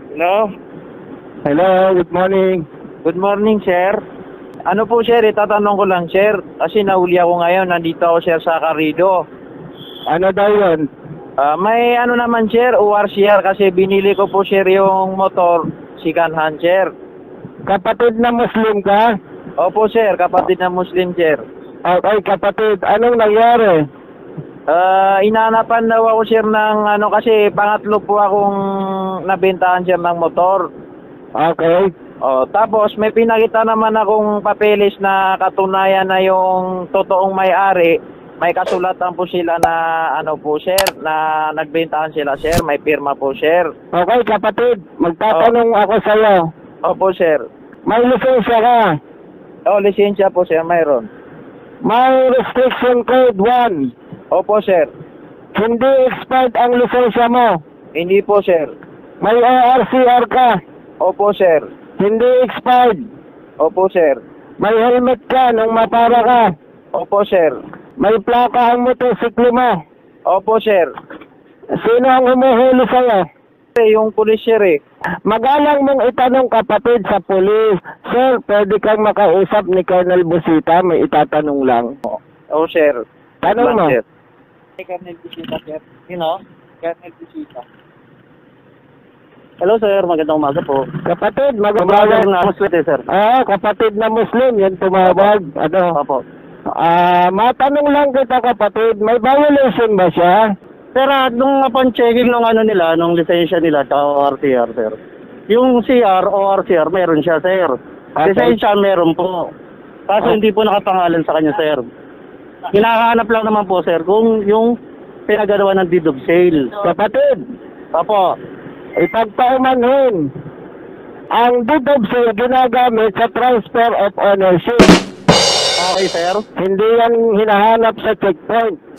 Hello? Hello, good morning. Good morning, sir. Ano po, sir? Itatanong ko lang, sir. Kasi nahuli ako ngayon. Nandito ako, sir, sa Carrido. Ano daw yun? May ano naman, sir, ORCR kasi binili ko po, sir, yung motor, second hand, sir. Kapatid na Muslim ka? Opo, sir. Kapatid na Muslim, sir. Okay, kapatid. Anong nangyari? Inanapan daw ako, sir, ng ano kasi pangatlo po akong nabentahan, sir, ng motor. Okay. Tapos may pinakita naman akong papeles na katunayan na yung totoong may-ari. May kasulatan po sila na ano po, sir, na nagbentahan sila, sir. May pirma po, sir. Okay, kapatid. Magtatanong ako sa'yo. Opo, sir. May lisensya ka? Lisensya po, sir, mayroon. May restriction code 1. Opo, sir. Hindi expired ang lisensya mo. Hindi po, sir. May ORCR ka? Opo, sir. Hindi expired. Opo, sir. May helmet ka nung mapara ka? Opo, sir. May plaka ang motosiklo mo? Opo, sir. Sino ang humuhuli sa'yo? Yung pulis, sir, eh. Magalang mong itanong, kapatid, sa pulis. Sir, pwede kang makausap ni Colonel Busita, may itatanong lang. Oh, sir. Tanong mo. Sir. Colonel Busita, sir. Sino? Colonel Busita. Hello, sir. Magandang umaga po. Kapatid, Tumawag na Muslim, sir. Kapatid na Muslim, yan tumawag. Ano? Opo. Matanong lang kita, kapatid, may violation ba siya? Sir, nung upon checking nung ano nila, nung lisensya nila sa ORCR, sir. Yung CR, ORCR, meron siya, sir. Okay. Lisensya, meron po. Kaso hindi po nakapangalan sa kanya, sir. Hinahanap lang naman po, sir, kung yung pinagagawa ng deed of sale. Kapatid, Opo. ipagpaumanhin. Ang deed of sale ginagamit sa transfer of ownership. Okay, sir. Hindi yan hinahanap sa checkpoint.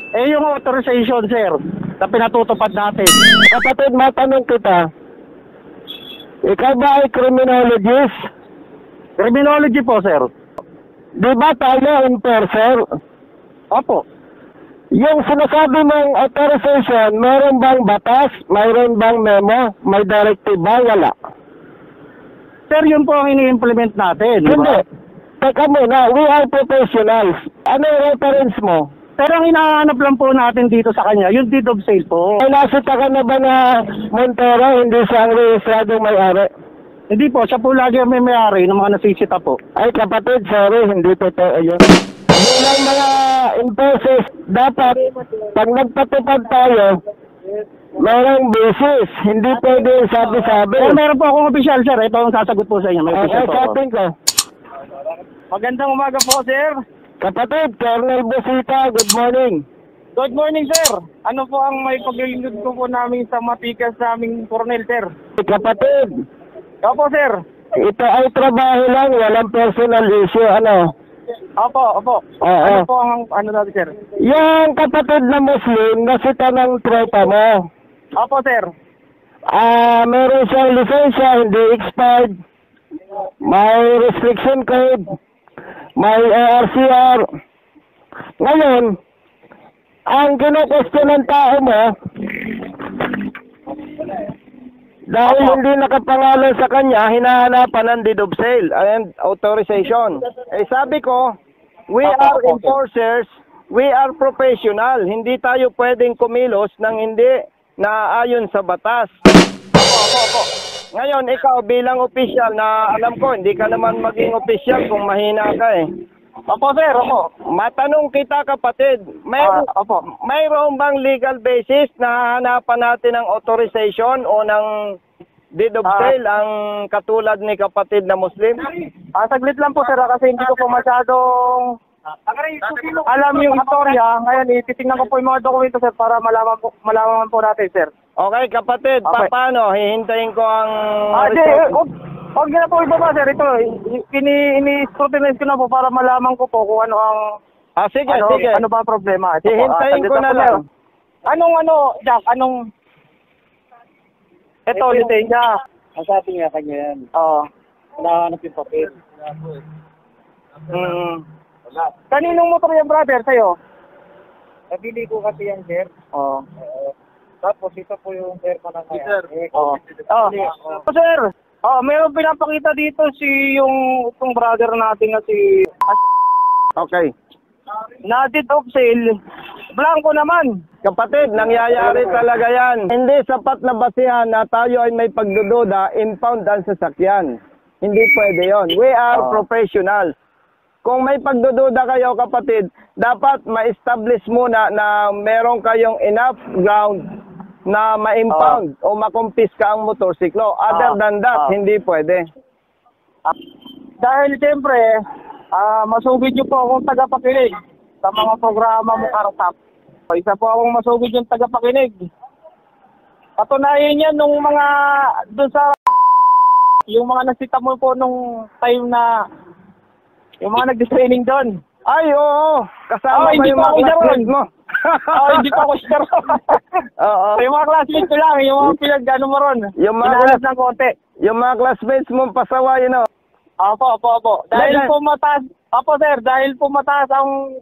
Yung authorization, sir, na pinatutupad natin. Kapatid, matanong kita. Ikaw ba ay criminologist? Criminology po, sir. Di ba tayo enforcer? Opo. Yung sinasabi mong authorization, meron bang batas? Mayroon bang memo? May directive ba? Wala. Sir, yun po ang ini-implement natin, di Hindi. ba? Teka muna, we are professionals. Ano yung reference mo? Pero ang hinahanap lang po natin dito sa kanya, yung deed of sale po. Ay, nasita ka na ba na Montero, hindi siya ang rehistradong may-ari? Hindi po, siya po lagi ang may-ari ng mga nasisita po. Ay, kapatid, sorry, hindi totoo yun. Bilang mga enforcers, dapat, pag nagpatupad tayo, merong basis, hindi pwede sabi-sabi. Pero meron po akong official, sir. Ito ang sasagot po sa inyo. May Okay, official po ako. sabihin ko. Magandang umaga po, sir. Kapatid, Colonel Busita, good morning. Good morning, sir. Ano po ang may paglilingkod ko po namin sa matikas naming Cornel, sir? Kapatid, Opo, sir. ito ay trabaho lang, walang personal issue, ano? Opo, opo. Oo. Ano po ang ano natin, sir? Yung kapatid na Muslim, nasita ng tropa mo. Opo, sir. Meron siyang lisensya, hindi expired. May restriction code. May ORCR. Ngayon, ang kino-question ng tao mo, dahil hindi nakapangalan sa kanya, hinahanapan ng deed of sale and authorization. Sabi ko, we are enforcers, we are professional. Hindi tayo pwedeng kumilos ng hindi naaayon sa batas. Ngayon, ikaw bilang opisyal na alam ko, hindi ka naman maging opisyal kung mahina ka eh. Opo, sir. Opo. Matanong kita, kapatid, Opo. mayroon bang legal basis na hanapan natin ng authorization o ng deed of sale ang katulad ni kapatid na Muslim? Saglit lang po, sir, kasi hindi ko po masyadong alam yung istorya. Ngayon, ititingnan ko po yung mga dokumento, sir, para malaman po natin, sir. Okay, kapatid, Okay. paano? Hihintayin ko ang Huwag na po ibaba, sir. Ito, ini-scrutinize ko na po para malaman ko po kung ano ang sige. ano ba ang problema. Ito po, Hihintayin saglit ko lang na po, lang. sir. Jack, ito, lisensya. Ang sabi nga kanya yan, Oo. hinahanap yung papel. Kaninong motor yan, brother, sa'yo? Nabili ko kasi yan, sir. Oo. Tapos ito po yung perma ng Sir. Sir, meron pinapakita dito itong brother natin na si Okay. Nadit of sale. Blanco naman. Kapatid, nangyayari talaga yan. Hindi sapat na basihan na tayo ay may pagdududa, impound ang sasakyan. Hindi pwede yon. We are professionals. Kung may pagdududa kayo, kapatid, dapat ma-establish muna na meron kayong enough ground na ma-impound o makumpiska ang motorsiklo. Other than that, hindi pwede. Dahil siyempre, masugid niyo po akong tagapakinig sa mga programa mo Kartap. Isa po akong masugid yung tagapakinig. Patunayan yan nung mga doon sa yung mga nasita mo po nung time na yung mga nag-training doon. Ay, oo. Kasama ba hindi yung pa mga ako classmates siya mo? Hindi pa ako sure. Oo. Yung mga classmates ko lang, yung mga pinag-ano mo ron. Yung mga- Pinahanap ng konti. Yung mga classmates mo pasaway, you know. Opo. Dahil po mataas, sir, dahil po mataas ang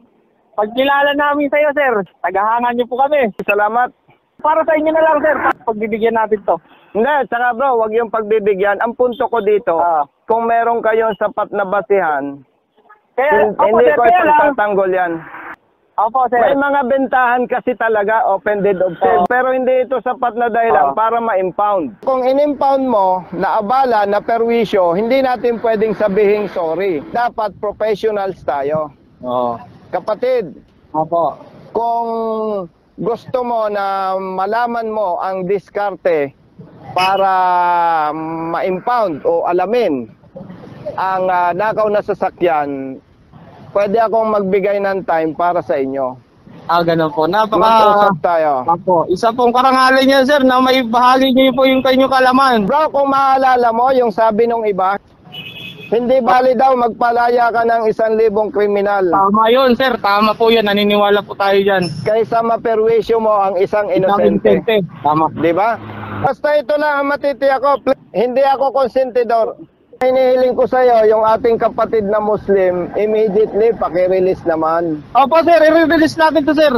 pagkilala namin sa iyo, sir. Tagahangan niyo po kami. Salamat. Para sa inyo na lang, sir. Pagbibigyan natin to. Hindi, tsaka bro, wag yung pagbibigyan. Ang punto ko dito, kung meron kayong sapat na basihan, Kaya, hindi sir, ko kaya lang. itatanggol yan. Opo, sir. May mga bentahan kasi talaga, open deed of sale. Pero hindi ito sapat na dahilan para ma-impound. Kung in-impound mo, na abala, na perwisyo, hindi natin pwedeng sabihin sorry. Dapat professionals tayo. Oo. Kapatid, Opo. kung gusto mo na malaman mo ang diskarte para ma-impound o alamin ang nakaw na sasakyan, pwede akong magbigay ng time para sa inyo. Ganun po. Mag-usap tayo. Opo. Isa pong karangalan niya, sir, na may bahagi niyo po yung kanyang kalaman. Bro, kung maalala mo yung sabi nung iba, hindi bali daw magpalaya ka ng 1,000 kriminal Tama yun, sir. Tama po yan. Naniniwala po tayo dyan. kaysa maperwisyo mo ang isang inosente. Tama. Di ba? Basta ito lang ang matitiyak ko. Hindi ako konsentidor. Hinihiling ko sa iyo yung ating kapatid na Muslim, immediately paki-release naman. Opo, sir. I-release natin to, sir.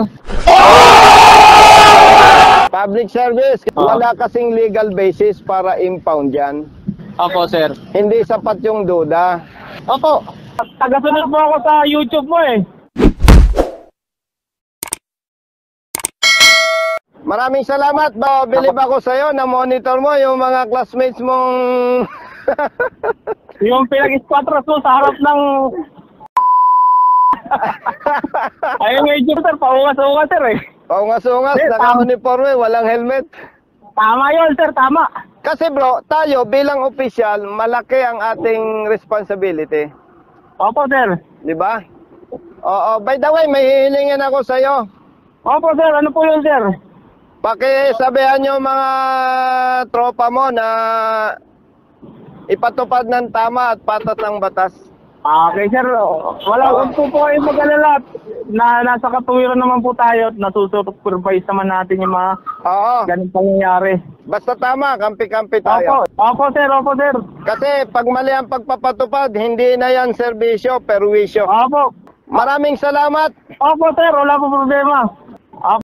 Public service, wala kasing legal basis para impound yan. Opo, sir. Hindi sapat yung duda. Opo. Tagasunod po ako sa YouTube mo eh. Maraming salamat. Bilib ako sa iyo na monitor mo yung mga classmates mong Yung pinag-squatras mo sa harap ng... Ayun nga yung sir. Paungas-ungas, sir eh. paungas-ungas, naka-uniforme, walang helmet. Tama yun, sir. Tama. Kasi bro, tayo bilang opisyal, malaki ang ating responsibility. Opo, sir. Di ba? Oo, by the way, may hihilingin ako sa iyo. Opo, sir. Ano po yun, sir? Pakisabihan nyo mga tropa mo na ipatupad ng tama at patas ng batas. Okay, sir. Wala po kayong mag-alala na nasa katuwiran naman po tayo at nasusupervise naman natin yung mga Oo, ganun pangyayari. basta tama, kampi-kampi tayo. Opo, sir. Opo, sir. Kasi pag mali ang pagpapatupad, hindi na yan serbisyo, perwisyo. Opo. Maraming salamat. Opo, sir. Wala po problema.